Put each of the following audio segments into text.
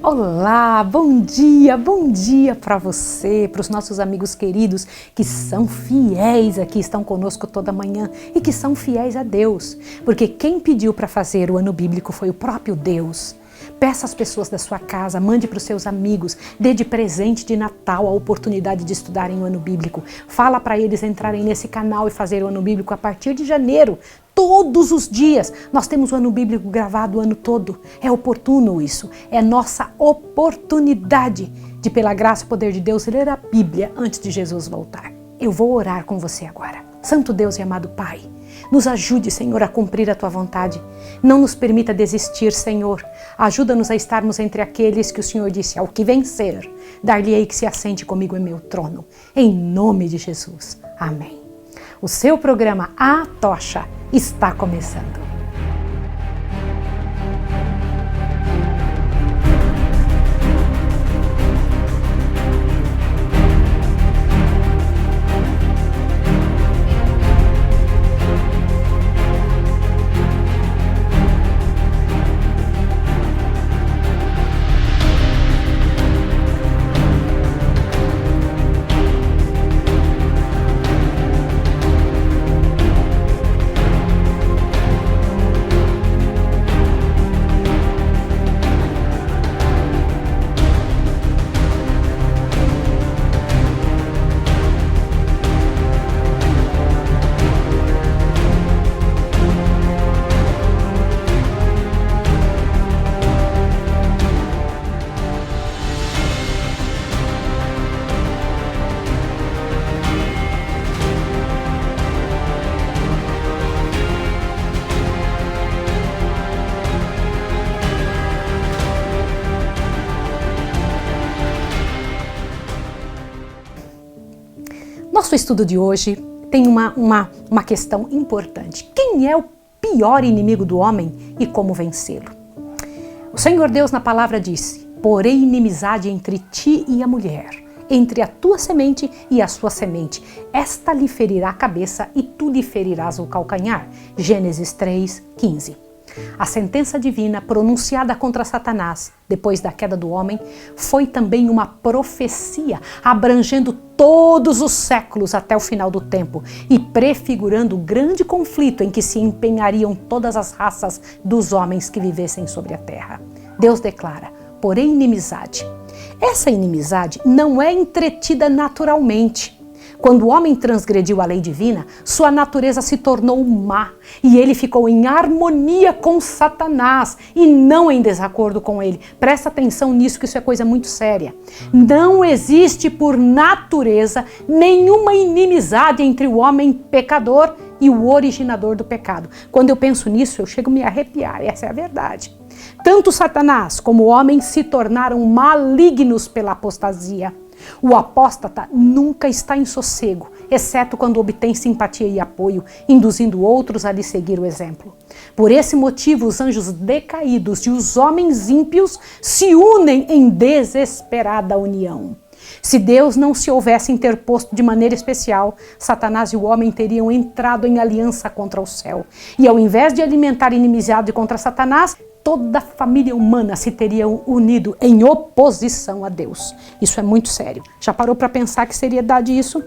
Olá, bom dia para você, para os nossos amigos queridos que são fiéis aqui, estão conosco toda manhã e que são fiéis a Deus, porque quem pediu para fazer o ano bíblico foi o próprio Deus. Peça às pessoas da sua casa, mande para os seus amigos, dê de presente de Natal a oportunidade de estudarem o ano bíblico. Fala para eles entrarem nesse canal e fazer o ano bíblico a partir de janeiro. Todos os dias nós temos o ano bíblico gravado o ano todo. É oportuno isso, é nossa oportunidade de, pela graça e poder de Deus, ler a Bíblia antes de Jesus voltar. Eu vou orar com você agora. Santo Deus e amado Pai, nos ajude, Senhor, a cumprir a Tua vontade. Não nos permita desistir, Senhor. Ajuda-nos a estarmos entre aqueles que o Senhor disse: ao que vencer, dar-lhe-ei que se assente comigo em meu trono. Em nome de Jesus. Amém. O seu programa A Tocha está começando. Nosso estudo de hoje tem uma questão importante. Quem é o pior inimigo do homem e como vencê-lo? O Senhor Deus na palavra disse: porém inimizade entre ti e a mulher, entre a tua semente e a sua semente. Esta lhe ferirá a cabeça e tu lhe ferirás o calcanhar. Gênesis 3:15. A sentença divina pronunciada contra Satanás depois da queda do homem foi também uma profecia abrangendo todos os séculos até o final do tempo e prefigurando o grande conflito em que se empenhariam todas as raças dos homens que vivessem sobre a terra. Deus declara: porém inimizade. Essa inimizade não é entretida naturalmente. Quando o homem transgrediu a lei divina, sua natureza se tornou má e ele ficou em harmonia com Satanás e não em desacordo com ele. Presta atenção nisso, que isso é coisa muito séria. Não existe por natureza nenhuma inimizade entre o homem pecador e o originador do pecado. Quando eu penso nisso, eu chego a me arrepiar, essa é a verdade. Tanto Satanás como o homem se tornaram malignos pela apostasia. O apóstata nunca está em sossego, exceto quando obtém simpatia e apoio, induzindo outros a lhe seguir o exemplo. Por esse motivo, os anjos decaídos e os homens ímpios se unem em desesperada união. Se Deus não se houvesse interposto de maneira especial, Satanás e o homem teriam entrado em aliança contra o céu. E ao invés de alimentar inimizade contra Satanás, toda a família humana se teria unido em oposição a Deus. Isso é muito sério. Já parou para pensar que seriedade isso?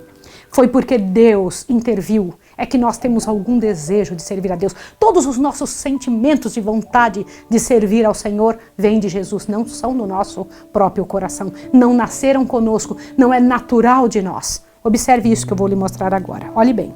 Foi porque Deus interviu, é que nós temos algum desejo de servir a Deus. Todos os nossos sentimentos de vontade de servir ao Senhor vêm de Jesus, não são do nosso próprio coração, não nasceram conosco, não é natural de nós. Observe isso que eu vou lhe mostrar agora. Olhe bem.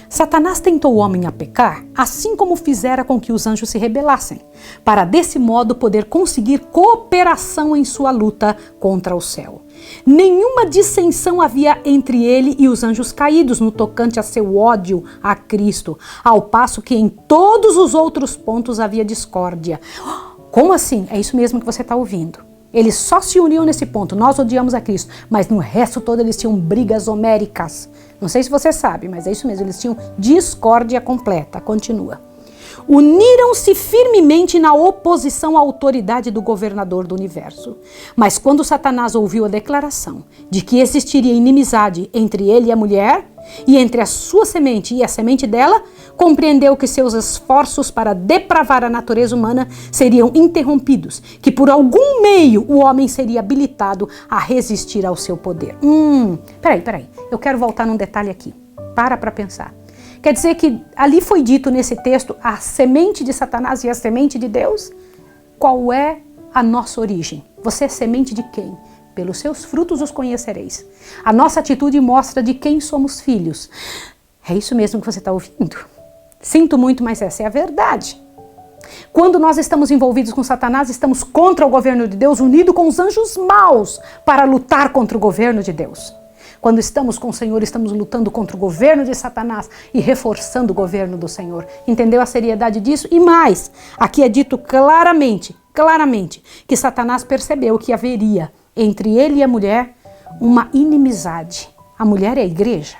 Satanás tentou o homem a pecar, assim como fizera com que os anjos se rebelassem, para desse modo poder conseguir cooperação em sua luta contra o céu. Nenhuma dissensão havia entre ele e os anjos caídos no tocante a seu ódio a Cristo, ao passo que em todos os outros pontos havia discórdia. Como assim? É isso mesmo que você está ouvindo. Eles só se uniam nesse ponto, nós odiamos a Cristo, mas no resto todo eles tinham brigas homéricas. Não sei se você sabe, mas é isso mesmo, eles tinham discórdia completa. Continua. Uniram-se firmemente na oposição à autoridade do governador do universo. Mas quando Satanás ouviu a declaração de que existiria inimizade entre ele e a mulher, E entre a sua semente e a semente dela, compreendeu que seus esforços para depravar a natureza humana seriam interrompidos, que por algum meio o homem seria habilitado a resistir ao seu poder. Peraí, eu quero voltar num detalhe aqui. Para pensar. Quer dizer que ali foi dito nesse texto a semente de Satanás e a semente de Deus? Qual é a nossa origem? Você é semente de quem? Pelos seus frutos os conhecereis. A nossa atitude mostra de quem somos filhos. É isso mesmo que você está ouvindo. Sinto muito, mas essa é a verdade. Quando nós estamos envolvidos com Satanás, estamos contra o governo de Deus, unido com os anjos maus para lutar contra o governo de Deus. Quando estamos com o Senhor, estamos lutando contra o governo de Satanás e reforçando o governo do Senhor. Entendeu a seriedade disso? E mais, aqui é dito claramente, que Satanás percebeu que haveria entre ele e a mulher uma inimizade. A mulher é a igreja.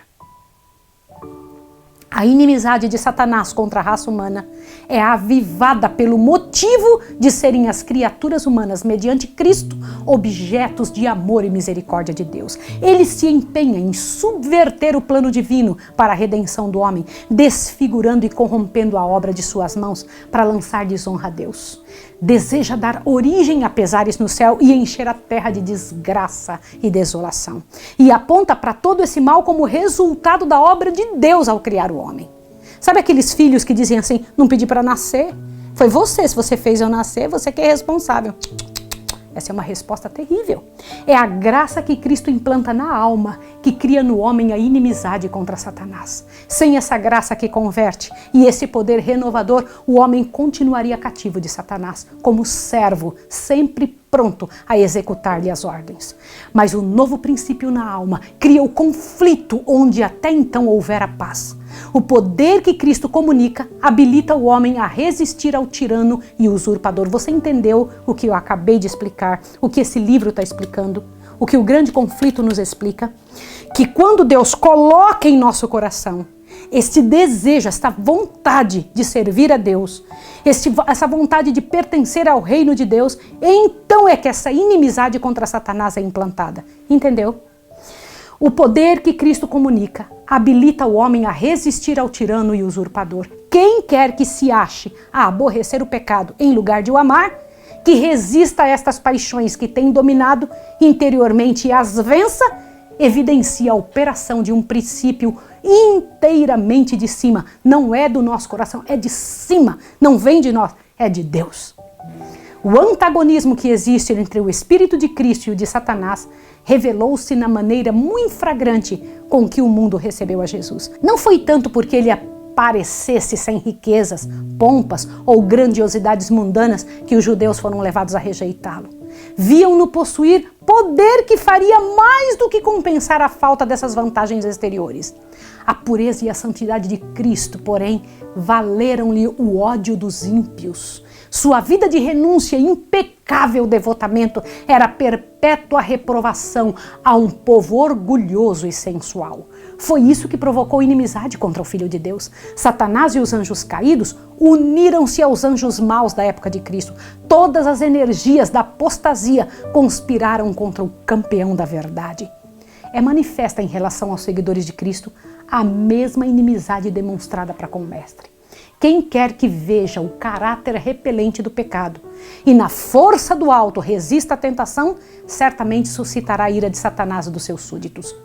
A inimizade de Satanás contra a raça humana é avivada pelo motivo de serem as criaturas humanas, mediante Cristo, objetos de amor e misericórdia de Deus. Ele se empenha em subverter o plano divino para a redenção do homem, desfigurando e corrompendo a obra de suas mãos para lançar desonra a Deus. Deseja dar origem a pesares no céu e encher a terra de desgraça e desolação. E aponta para todo esse mal como resultado da obra de Deus ao criar o homem. Sabe aqueles filhos que dizem assim, não pedi para nascer? Foi você, se você fez eu nascer, você que é responsável. Essa é uma resposta terrível. É a graça que Cristo implanta na alma que cria no homem a inimizade contra Satanás. Sem essa graça que converte e esse poder renovador, o homem continuaria cativo de Satanás, como servo, sempre pronto a executar-lhe as ordens. Mas o novo princípio na alma cria o conflito onde até então houvera paz. O poder que Cristo comunica habilita o homem a resistir ao tirano e usurpador. Você entendeu o que eu acabei de explicar? O que esse livro está explicando? O que o grande conflito nos explica? Que quando Deus coloca em nosso coração este desejo, esta vontade de servir a Deus, essa vontade de pertencer ao reino de Deus, então é que essa inimizade contra Satanás é implantada. Entendeu? O poder que Cristo comunica habilita o homem a resistir ao tirano e usurpador. Quem quer que se ache a aborrecer o pecado em lugar de o amar, que resista a estas paixões que tem dominado interiormente e as vença, evidencia a operação de um princípio inteiramente de cima. Não é do nosso coração, é de cima. Não vem de nós, é de Deus. O antagonismo que existe entre o Espírito de Cristo e o de Satanás revelou-se na maneira muito flagrante com que o mundo recebeu a Jesus. Não foi tanto porque ele aparecesse sem riquezas, pompas ou grandiosidades mundanas que os judeus foram levados a rejeitá-lo. Viam-no possuir poder que faria mais do que compensar a falta dessas vantagens exteriores. A pureza e a santidade de Cristo, porém, valeram-lhe o ódio dos ímpios. Sua vida de renúncia e impecável devotamento era perpétua reprovação a um povo orgulhoso e sensual. Foi isso que provocou inimizade contra o Filho de Deus. Satanás e os anjos caídos uniram-se aos anjos maus da época de Cristo. Todas as energias da apostasia conspiraram contra o campeão da verdade. É manifesta em relação aos seguidores de Cristo a mesma inimizade demonstrada para com o Mestre. Quem quer que veja o caráter repelente do pecado e na força do alto resista à tentação, certamente suscitará a ira de Satanás e dos seus súditos.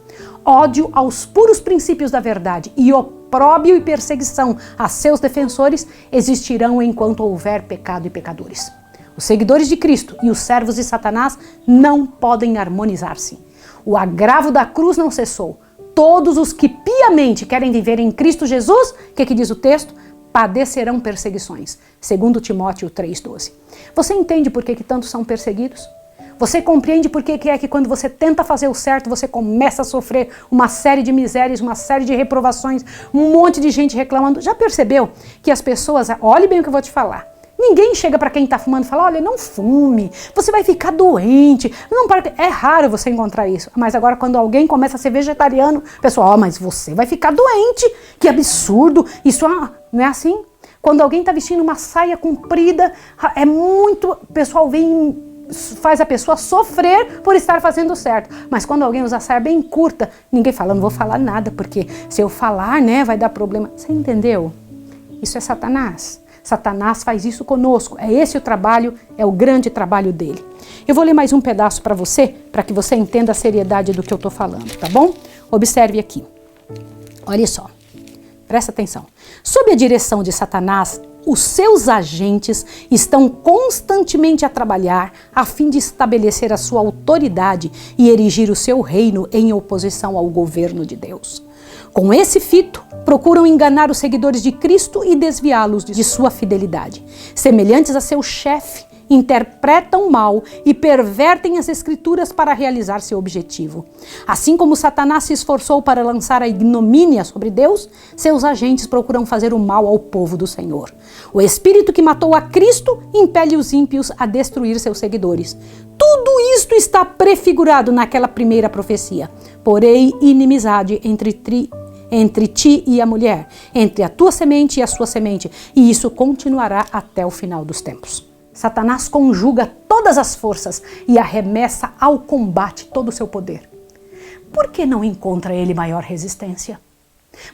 Ódio aos puros princípios da verdade e opróbio e perseguição a seus defensores existirão enquanto houver pecado e pecadores. Os seguidores de Cristo e os servos de Satanás não podem harmonizar-se. O agravo da cruz não cessou. Todos os que piamente querem viver em Cristo Jesus, o que diz o texto? Padecerão perseguições, segundo Timóteo 3,12. Você entende por que tantos são perseguidos? Você compreende por que é que quando você tenta fazer o certo, você começa a sofrer uma série de misérias, uma série de reprovações, um monte de gente reclamando? Já percebeu que as pessoas, olhe bem o que eu vou te falar, ninguém chega para quem está fumando e fala, olha, não fume, você vai ficar doente. Não, é raro você encontrar isso. Mas agora quando alguém começa a ser vegetariano, o pessoal, mas você vai ficar doente, que absurdo, isso não é assim? Quando alguém está vestindo uma saia comprida, é muito, o pessoal vem faz a pessoa sofrer por estar fazendo certo. Mas quando alguém usa saia bem curta, ninguém fala, não vou falar nada, porque se eu falar, né, vai dar problema. Você entendeu? Isso é Satanás. Satanás faz isso conosco. É esse o trabalho, é o grande trabalho dele. Eu vou ler mais um pedaço para você, para que você entenda a seriedade do que eu estou falando, tá bom? Observe aqui. Olha só. Presta atenção. Sob a direção de Satanás, os seus agentes estão constantemente a trabalhar a fim de estabelecer a sua autoridade e erigir o seu reino em oposição ao governo de Deus. Com esse fito, procuram enganar os seguidores de Cristo e desviá-los de sua fidelidade. Semelhantes a seu chefe, interpretam mal e pervertem as Escrituras para realizar seu objetivo. Assim como Satanás se esforçou para lançar a ignomínia sobre Deus, seus agentes procuram fazer o mal ao povo do Senhor. O Espírito que matou a Cristo impele os ímpios a destruir seus seguidores. Tudo isto está prefigurado naquela primeira profecia. Porém, inimizade entre ti e a mulher, entre a tua semente e a sua semente, e isso continuará até o final dos tempos. Satanás conjuga todas as forças e arremessa ao combate todo o seu poder. Por que não encontra ele maior resistência?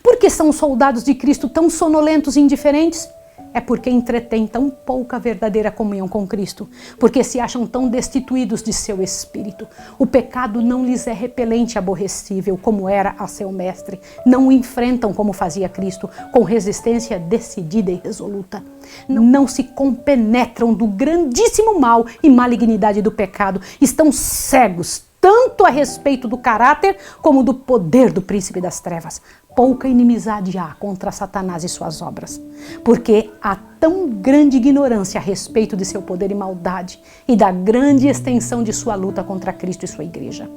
Por que são os soldados de Cristo tão sonolentos e indiferentes? É porque entretêm tão pouca verdadeira comunhão com Cristo, porque se acham tão destituídos de seu espírito. O pecado não lhes é repelente e aborrecível, como era a seu mestre. Não o enfrentam como fazia Cristo, com resistência decidida e resoluta. Não se compenetram do grandíssimo mal e malignidade do pecado. Estão cegos, tanto a respeito do caráter como do poder do príncipe das trevas. Pouca inimizade há contra Satanás e suas obras, porque há tão grande ignorância a respeito de seu poder e maldade e da grande extensão de sua luta contra Cristo e sua igreja.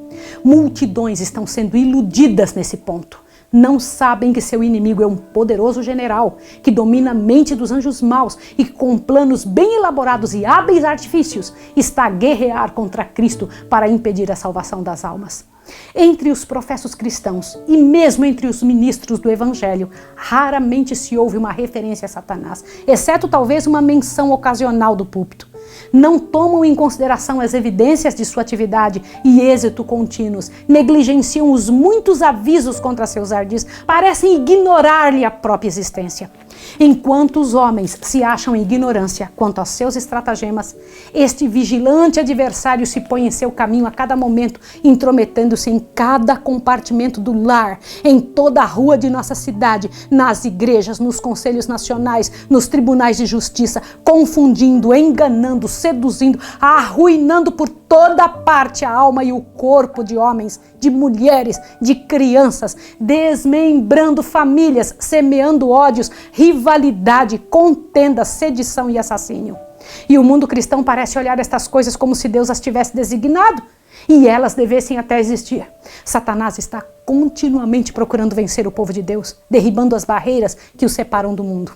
Multidões estão sendo iludidas nesse ponto. Não sabem que seu inimigo é um poderoso general que domina a mente dos anjos maus e que, com planos bem elaborados e hábeis artifícios, está a guerrear contra Cristo para impedir a salvação das almas. Entre os professos cristãos e mesmo entre os ministros do Evangelho, raramente se ouve uma referência a Satanás, exceto talvez uma menção ocasional do púlpito. Não tomam em consideração as evidências de sua atividade e êxito contínuos, negligenciam os muitos avisos contra seus ardis, parecem ignorar-lhe a própria existência. Enquanto os homens se acham em ignorância quanto aos seus estratagemas, este vigilante adversário se põe em seu caminho a cada momento, intrometendo-se em cada compartimento do lar, em toda a rua de nossa cidade, nas igrejas, nos conselhos nacionais, nos tribunais de justiça, confundindo, enganando, seduzindo, arruinando por toda parte a alma e o corpo de homens, de mulheres, de crianças, desmembrando famílias, semeando ódios, rivalidade, contenda, sedição e assassínio. E o mundo cristão parece olhar estas coisas como se Deus as tivesse designado e elas devessem até existir. Satanás está continuamente procurando vencer o povo de Deus, derribando as barreiras que os separam do mundo.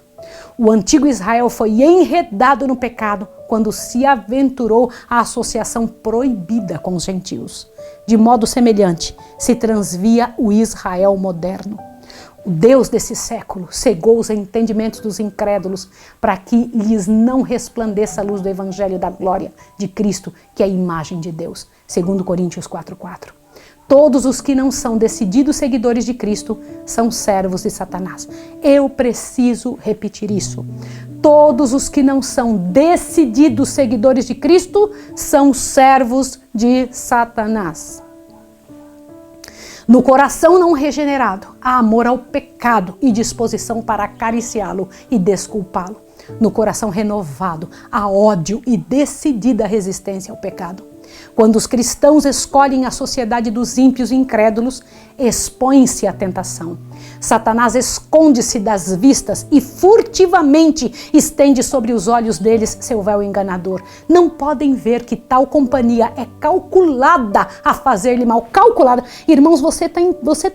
O antigo Israel foi enredado no pecado quando se aventurou à associação proibida com os gentios. De modo semelhante, se transvia o Israel moderno. O Deus desse século cegou os entendimentos dos incrédulos para que lhes não resplandeça a luz do Evangelho da glória de Cristo, que é a imagem de Deus. 2 Coríntios 4:4. Todos os que não são decididos seguidores de Cristo são servos de Satanás. Eu preciso repetir isso. Todos os que não são decididos seguidores de Cristo são servos de Satanás. No coração não regenerado, há amor ao pecado e disposição para acariciá-lo e desculpá-lo. No coração renovado, há ódio e decidida resistência ao pecado. Quando os cristãos escolhem a sociedade dos ímpios e incrédulos, expõem-se à tentação. Satanás esconde-se das vistas e furtivamente estende sobre os olhos deles seu véu enganador. Não podem ver que tal companhia é calculada a fazer-lhe mal. Calculada. Irmãos, você tá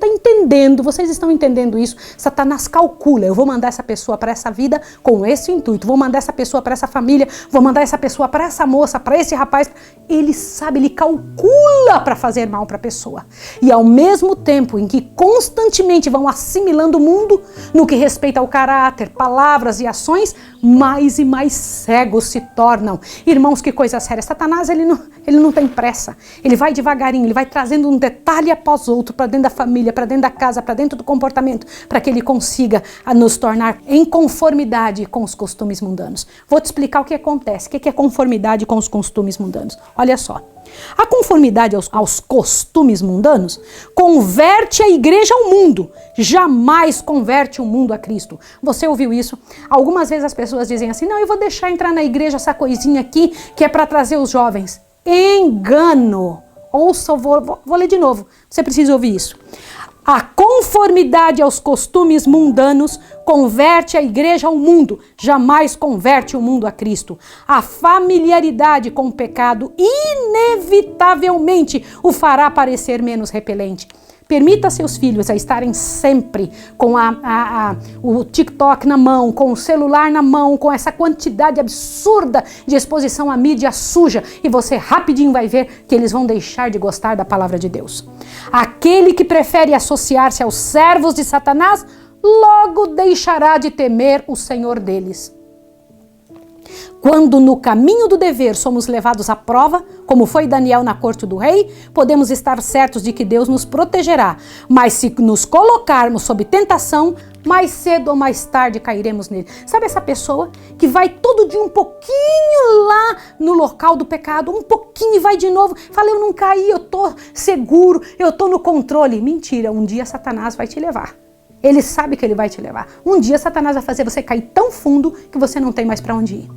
entendendo, vocês estão entendendo isso? Satanás calcula, eu vou mandar essa pessoa para essa vida com esse intuito, vou mandar essa pessoa para essa família, vou mandar essa pessoa para essa moça, para esse rapaz. Ele sabe, ele calcula para fazer mal para a pessoa. E ao mesmo tempo em que constantemente vão acima assimilando o mundo no que respeita ao caráter, palavras e ações, mais e mais cegos se tornam. Irmãos, que coisa séria. Satanás, ele não tem pressa. Ele vai devagarinho, ele vai trazendo um detalhe após outro para dentro da família, para dentro da casa, para dentro do comportamento, para que ele consiga nos tornar em conformidade com os costumes mundanos. Vou te explicar o que acontece. O que é conformidade com os costumes mundanos? Olha só. A conformidade aos costumes mundanos converte a igreja ao mundo, jamais converte o mundo a Cristo. Você ouviu isso? Algumas vezes as pessoas dizem assim, não, eu vou deixar entrar na igreja essa coisinha aqui que é para trazer os jovens. Engano! Ouça, vou ler de novo, você precisa ouvir isso. A conformidade aos costumes mundanos converte a igreja ao mundo, jamais converte o mundo a Cristo. A familiaridade com o pecado inevitavelmente o fará parecer menos repelente. Permita seus filhos a estarem sempre com o TikTok na mão, com o celular na mão, com essa quantidade absurda de exposição à mídia suja, e você rapidinho vai ver que eles vão deixar de gostar da palavra de Deus. Aquele que prefere associar-se aos servos de Satanás, logo deixará de temer o Senhor deles. Quando no caminho do dever somos levados à prova, como foi Daniel na corte do rei, podemos estar certos de que Deus nos protegerá. Mas se nos colocarmos sob tentação, mais cedo ou mais tarde cairemos nele. Sabe essa pessoa que vai todo dia um pouquinho lá no local do pecado, um pouquinho e vai de novo, fala, eu não caí, eu tô seguro, eu tô no controle. Mentira, um dia Satanás vai te levar. Ele sabe que ele vai te levar. Um dia Satanás vai fazer você cair tão fundo que você não tem mais para onde ir.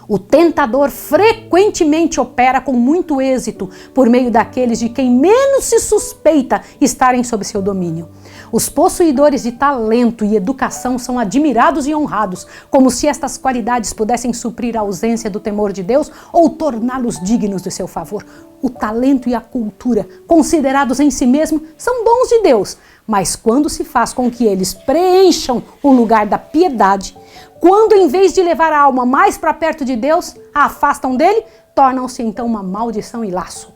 O tentador frequentemente opera com muito êxito por meio daqueles de quem menos se suspeita estarem sob seu domínio. Os possuidores de talento e educação são admirados e honrados, como se estas qualidades pudessem suprir a ausência do temor de Deus ou torná-los dignos de seu favor. O talento e a cultura, considerados em si mesmos, são dons de Deus, mas quando se faz com que eles preencham o lugar da piedade, quando em vez de levar a alma mais para perto de Deus, a afastam dele, tornam-se então uma maldição e laço.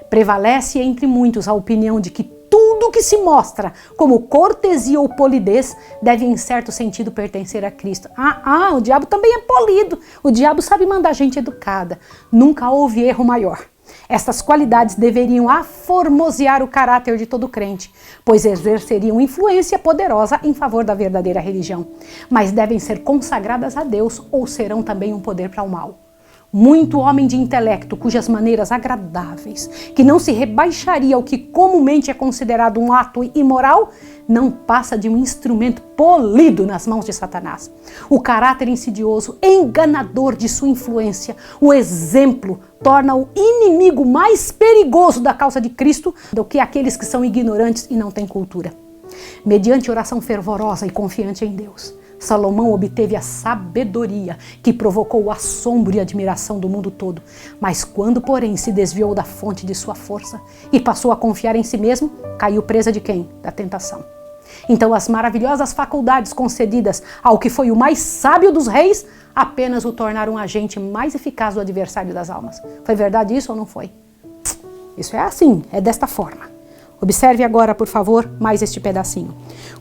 Prevalece entre muitos a opinião de que tudo que se mostra como cortesia ou polidez deve em certo sentido pertencer a Cristo. O diabo também é polido, o diabo sabe mandar gente educada, nunca houve erro maior. Estas qualidades deveriam aformosear o caráter de todo crente, pois exerceriam influência poderosa em favor da verdadeira religião, mas devem ser consagradas a Deus ou serão também um poder para o mal. Muito homem de intelecto, cujas maneiras agradáveis, que não se rebaixaria ao que comumente é considerado um ato imoral, não passa de um instrumento polido nas mãos de Satanás. O caráter insidioso, enganador de sua influência, o exemplo, torna o inimigo mais perigoso da causa de Cristo do que aqueles que são ignorantes e não têm cultura. Mediante oração fervorosa e confiante em Deus, Salomão obteve a sabedoria que provocou o assombro e admiração do mundo todo. Mas quando, porém, se desviou da fonte de sua força e passou a confiar em si mesmo, caiu presa de quem? Da tentação. Então as maravilhosas faculdades concedidas ao que foi o mais sábio dos reis apenas o tornaram um agente mais eficaz do adversário das almas. Foi verdade isso ou não foi? Isso é assim, é desta forma. Observe agora, por favor, mais este pedacinho.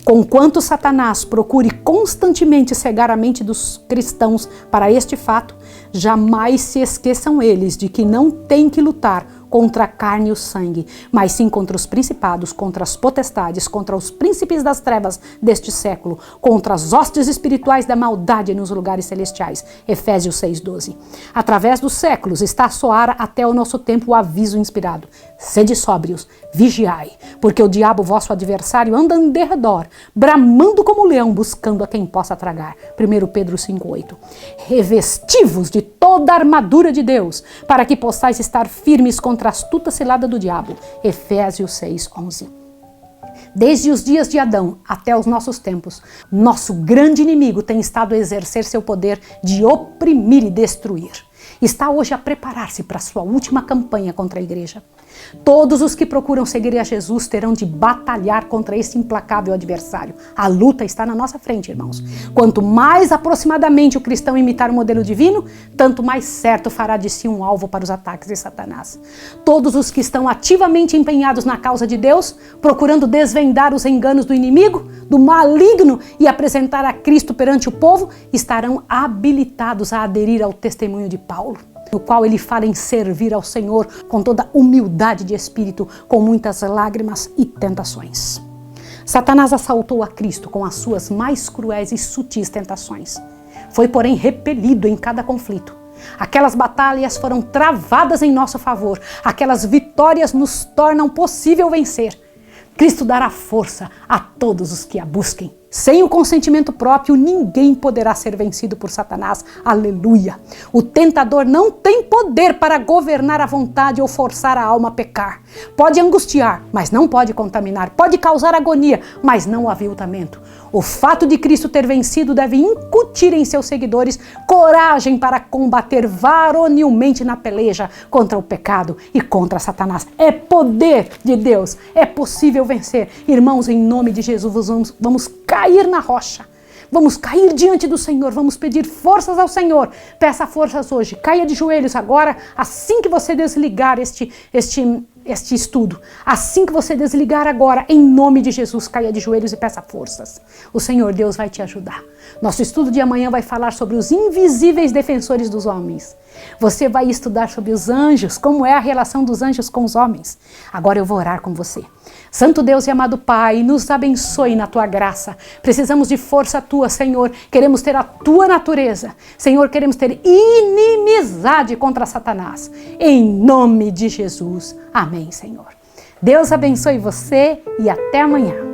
Conquanto Satanás procure constantemente cegar a mente dos cristãos para este fato, jamais se esqueçam eles de que não têm que lutar contra a carne e o sangue, mas sim contra os principados, contra as potestades, contra os príncipes das trevas deste século, contra as hostes espirituais da maldade nos lugares celestiais. Efésios 6:12. Através dos séculos está a soar até o nosso tempo o aviso inspirado. Sede sóbrios, vigiai, porque o diabo, vosso adversário, anda em derredor, bramando como leão, buscando a quem possa tragar. 1 Pedro 5:8. Revestivos de toda a armadura de Deus, para que possais estar firmes contra a astuta cilada do diabo. Efésios 6:11. Desde os dias de Adão até os nossos tempos, nosso grande inimigo tem estado a exercer seu poder de oprimir e destruir. Está hoje a preparar-se para sua última campanha contra a igreja. Todos os que procuram seguir a Jesus terão de batalhar contra esse implacável adversário. A luta está na nossa frente, irmãos. Quanto mais aproximadamente o cristão imitar o modelo divino, tanto mais certo fará de si um alvo para os ataques de Satanás. Todos os que estão ativamente empenhados na causa de Deus, procurando desvendar os enganos do inimigo, do maligno e apresentar a Cristo perante o povo, estarão habilitados a aderir ao testemunho de Paulo, no qual ele fala em servir ao Senhor com toda humildade de espírito, com muitas lágrimas e tentações. Satanás assaltou a Cristo com as suas mais cruéis e sutis tentações. Foi, porém, repelido em cada conflito. Aquelas batalhas foram travadas em nosso favor. Aquelas vitórias nos tornam possível vencer. Cristo dará força a todos os que a busquem. Sem o consentimento próprio, ninguém poderá ser vencido por Satanás. Aleluia! O tentador não tem poder para governar a vontade ou forçar a alma a pecar. Pode angustiar, mas não pode contaminar. Pode causar agonia, mas não aviltamento. O fato de Cristo ter vencido deve incutir em seus seguidores coragem para combater varonilmente na peleja contra o pecado e contra Satanás. É poder de Deus, é possível vencer. Irmãos, em nome de Jesus, vamos cair na rocha. Vamos cair diante do Senhor, vamos pedir forças ao Senhor. Peça forças hoje, caia de joelhos agora, assim que você desligar este estudo. Assim que você desligar agora, em nome de Jesus, caia de joelhos e peça forças. O Senhor Deus vai te ajudar. Nosso estudo de amanhã vai falar sobre os invisíveis defensores dos homens. Você vai estudar sobre os anjos, como é a relação dos anjos com os homens. Agora eu vou orar com você. Santo Deus e amado Pai, nos abençoe na Tua graça. Precisamos de força Tua, Senhor. Queremos ter a Tua natureza. Senhor, queremos ter inimizade contra Satanás. Em nome de Jesus. Amém, Senhor. Deus abençoe você e até amanhã.